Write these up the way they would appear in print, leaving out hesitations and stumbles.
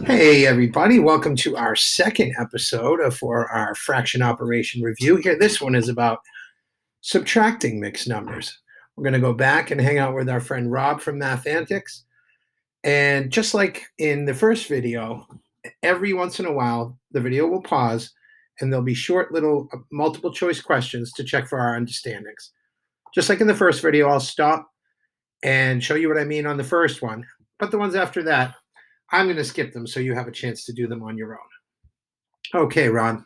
Hey everybody, welcome to our second episode for our fraction operation review. Here, this one is about subtracting mixed numbers. We're going to go back and hang out with our friend Rob from Mathantics. And just like in the first video, every once in a while, the video will pause and there'll be short little multiple choice questions to check for our understandings. Just like in the first video, I'll stop and show you what I mean on the first one. But the ones after that, I'm going to skip them so you have a chance to do them on your own. Okay, Ron,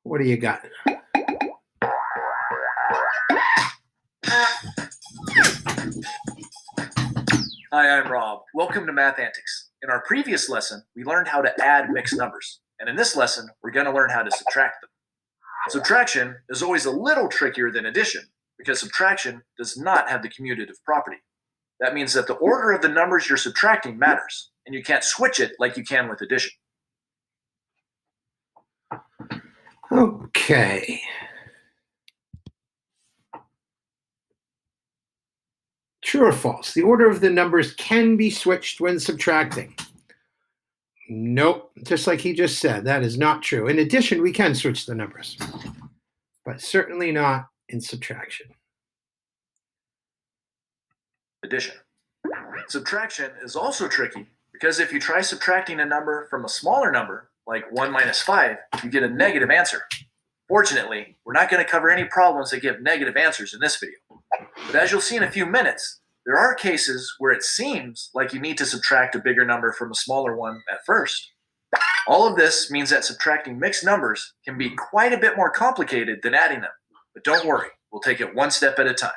what do you got? Hi, I'm Rob. Welcome to Mathantics. In our previous lesson, we learned how to add mixed numbers. And in this lesson, we're going to learn how to subtract them. Subtraction is always a little trickier than addition because subtraction does not have the commutative property. That means that the order of the numbers you're subtracting matters, and you can't switch it like you can with addition. Okay. True or false? The order of the numbers can be switched when subtracting. Nope. Just like he just said, that is not true. In addition, we can switch the numbers, but certainly not in subtraction. Addition. Subtraction is also tricky because if you try subtracting a number from a smaller number, like 1 minus 5, you get a negative answer. Fortunately, we're not going to cover any problems that give negative answers in this video. But as you'll see in a few minutes, there are cases where it seems like you need to subtract a bigger number from a smaller one at first. All of this means that subtracting mixed numbers can be quite a bit more complicated than adding them. But don't worry, we'll take it one step at a time.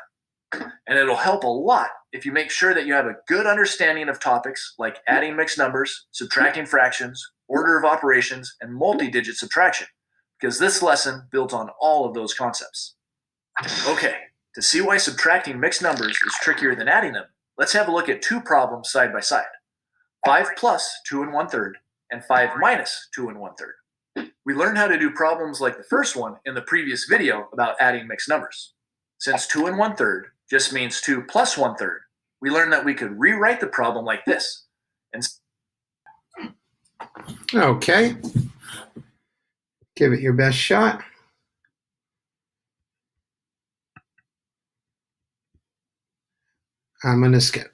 And it'll help a lot if you make sure that you have a good understanding of topics like adding mixed numbers, subtracting fractions, order of operations, and multi-digit subtraction, because this lesson builds on all of those concepts. Okay, to see why subtracting mixed numbers is trickier than adding them, let's have a look at two problems side by side. 5 plus 2 1/3 and 5 minus 2 1/3. We learned how to do problems like the first one in the previous video about adding mixed numbers. Since 2 1/3 just means 2 plus 1/3, we learned that we could rewrite the problem like this. Okay. Give it your best shot. I'm going to skip.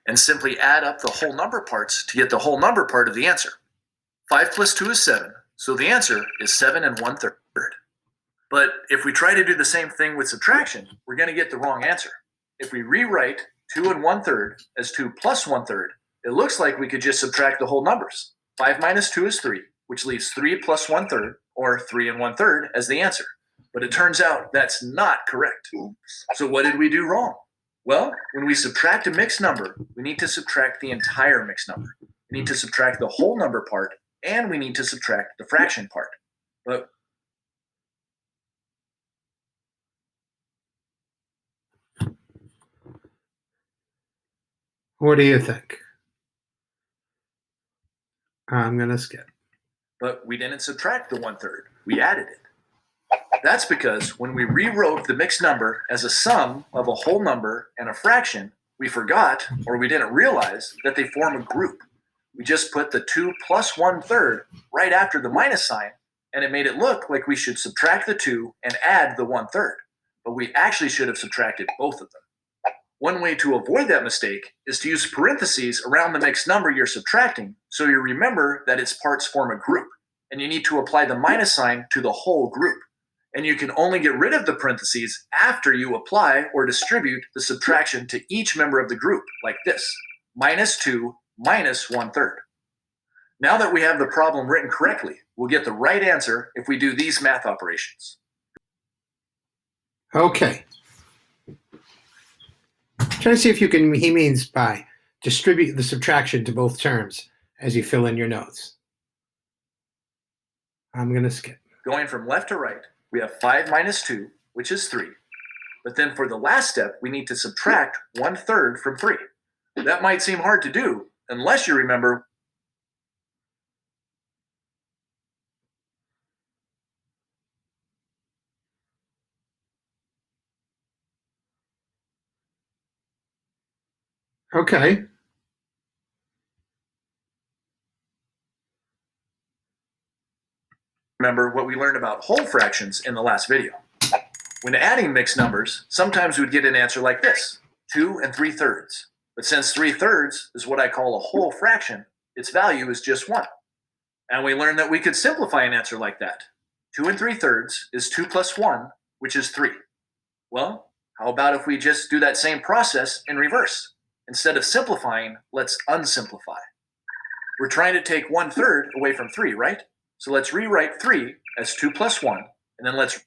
And simply add up the whole number parts to get the whole number part of the answer. 5 plus 2 is 7, so the answer is 7 1/3. But if we try to do the same thing with subtraction, we're going to get the wrong answer. If we rewrite 2 1/3 as 2 plus 1/3, it looks like we could just subtract the whole numbers. 5 minus 2 is 3, which leaves 3 plus 1/3, or 3 1/3, as the answer. But it turns out that's not correct. So what did we do wrong? Well, when we subtract a mixed number, we need to subtract the entire mixed number. We need to subtract the whole number part, and we need to subtract the fraction part. But What do you think? I'm going to skip. But we didn't subtract the 1/3, we added it. That's because when we rewrote the mixed number as a sum of a whole number and a fraction, we forgot, or we didn't realize, that they form a group. We just put the 2 plus 1/3 right after the minus sign, and it made it look like we should subtract the 2 and add the 1/3, but we actually should have subtracted both of them. One way to avoid that mistake is to use parentheses around the mixed number you're subtracting so you remember that its parts form a group, and you need to apply the minus sign to the whole group. And you can only get rid of the parentheses after you apply or distribute the subtraction to each member of the group, like this: minus 2 minus 1/3. Now that we have the problem written correctly, we'll get the right answer if we do these math operations. Okay. Try to see if he means by distribute the subtraction to both terms as you fill in your notes. I'm going to skip. Going from left to right, we have 5 minus 2, which is 3. But then for the last step, we need to subtract 1/3 from 3. That might seem hard to do unless you remember Okay. remember what we learned about whole fractions in the last video. When adding mixed numbers, sometimes we'd get an answer like this, 2 3/3. But since 3/3 is what I call a whole fraction, its value is just 1. And we learned that we could simplify an answer like that. 2 3/3 is 2 plus 1, which is 3. Well, how about if we just do that same process in reverse? Instead of simplifying, let's unsimplify. We're trying to take 1/3 away from 3, right? So let's rewrite 3 as 2 plus 1, and then let's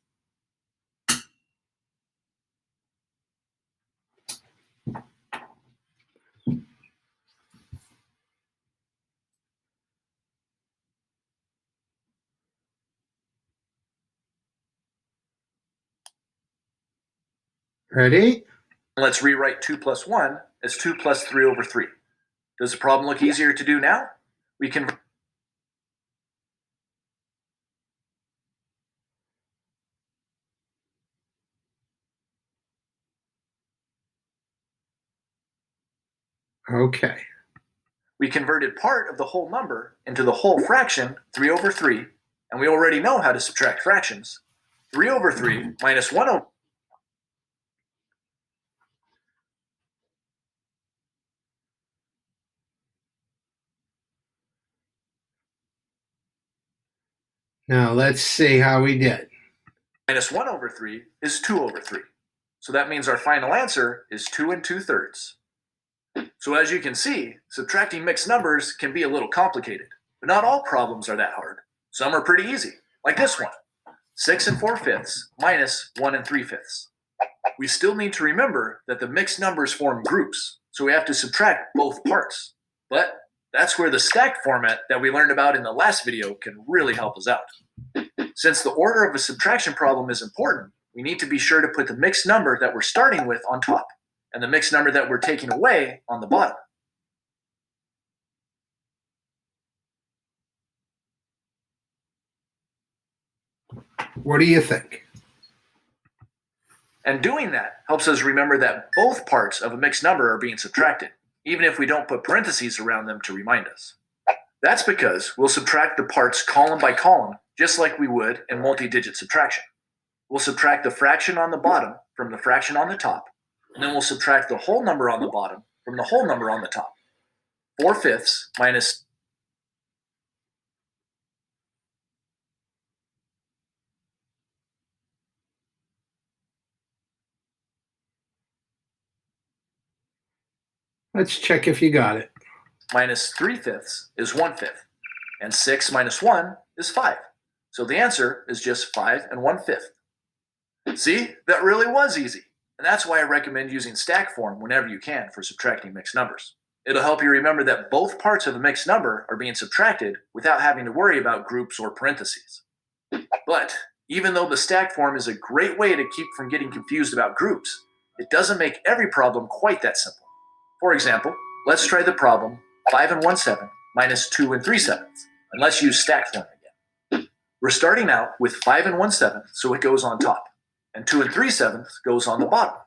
Ready? rewrite 2 plus 1 as 2 plus 3 over 3. Does the problem look easier to do now? We can Okay. we converted part of the whole number into the whole fraction, 3 over 3, and we already know how to subtract fractions. 3 over 3 minus 1 over Now let's see how we did. minus 1 over 3 is 2 over 3. So that means our final answer is 2 2/3. So as you can see, subtracting mixed numbers can be a little complicated, but not all problems are that hard. Some are pretty easy, like this one, 6 4/5 minus 1 3/5. We still need to remember that the mixed numbers form groups, so we have to subtract both parts. But that's where the stacked format that we learned about in the last video can really help us out. Since the order of a subtraction problem is important, we need to be sure to put the mixed number that we're starting with on top, and the mixed number that we're taking away on the bottom. What do you think? And doing that helps us remember that both parts of a mixed number are being subtracted, even if we don't put parentheses around them to remind us. That's because we'll subtract the parts column by column, just like we would in multi-digit subtraction. We'll subtract the fraction on the bottom from the fraction on the top, and then we'll subtract the whole number on the bottom from the whole number on the top. 4/5 minus Let's check if you got it. minus 3/5 is 1/5, and 6 minus 1 is 5. So the answer is just 5 1/5. See, that really was easy. And that's why I recommend using stack form whenever you can for subtracting mixed numbers. It'll help you remember that both parts of a mixed number are being subtracted without having to worry about groups or parentheses. But even though the stack form is a great way to keep from getting confused about groups, it doesn't make every problem quite that simple. For example, let's try the problem 5 1/7 minus 2 3/7, and let's use stack form again. We're starting out with 5 1/7, so it goes on top, and 2 3/7 goes on the bottom.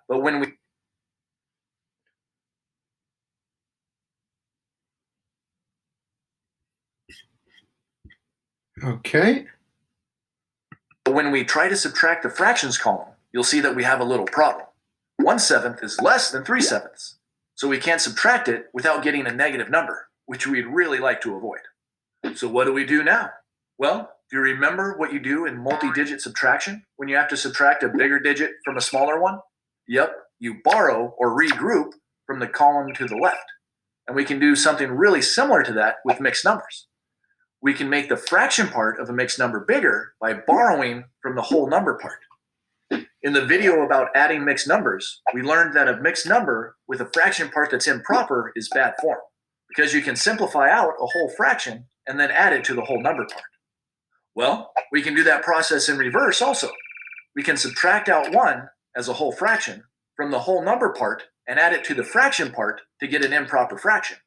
But when we Okay. try to subtract the fractions column, you'll see that we have a little problem. 1/7 is less than 3/7, so we can't subtract it without getting a negative number, which we'd really like to avoid. So what do we do now? Well, do you remember what you do in multi-digit subtraction when you have to subtract a bigger digit from a smaller one? Yep, you borrow or regroup from the column to the left. And we can do something really similar to that with mixed numbers. We can make the fraction part of a mixed number bigger by borrowing from the whole number part. In the video about adding mixed numbers, we learned that a mixed number with a fraction part that's improper is bad form, because you can simplify out a whole fraction and then add it to the whole number part. Well, we can do that process in reverse also. We can subtract out 1 as a whole fraction from the whole number part and add it to the fraction part to get an improper fraction.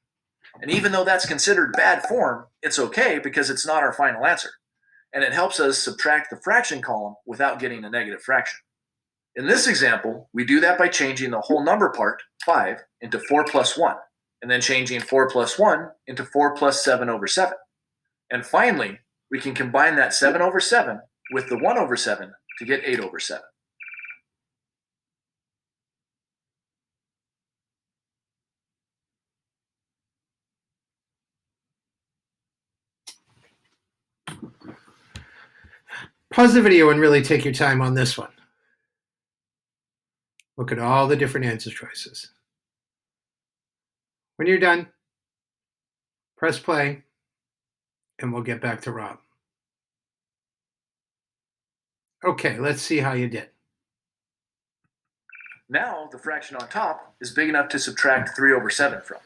And even though that's considered bad form, it's okay because it's not our final answer. And it helps us subtract the fraction column without getting a negative fraction. In this example, we do that by changing the whole number part, 5, into 4 plus 1, and then changing 4 plus 1 into 4 plus 7 over 7. And finally, we can combine that 7 over 7 with the 1 over 7 to get 8 over 7. Pause the video and really take your time on this one. Look at all the different answer choices. When you're done, press play, and we'll get back to Rob. Okay, let's see how you did. Now the fraction on top is big enough to subtract 3 over 7 from.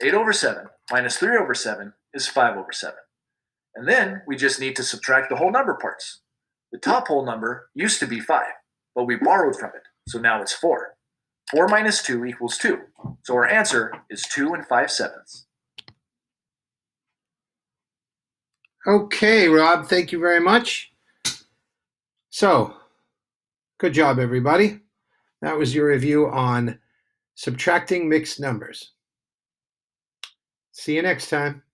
8 over 7 minus 3 over 7 is 5 over 7. And then we just need to subtract the whole number parts. The top whole number used to be 5, but we borrowed from it, so now it's 4. 4 minus 2 equals 2, so our answer is 2 and 5/7. Okay, Rob, thank you very much. So, good job, everybody. That was your review on subtracting mixed numbers. See you next time.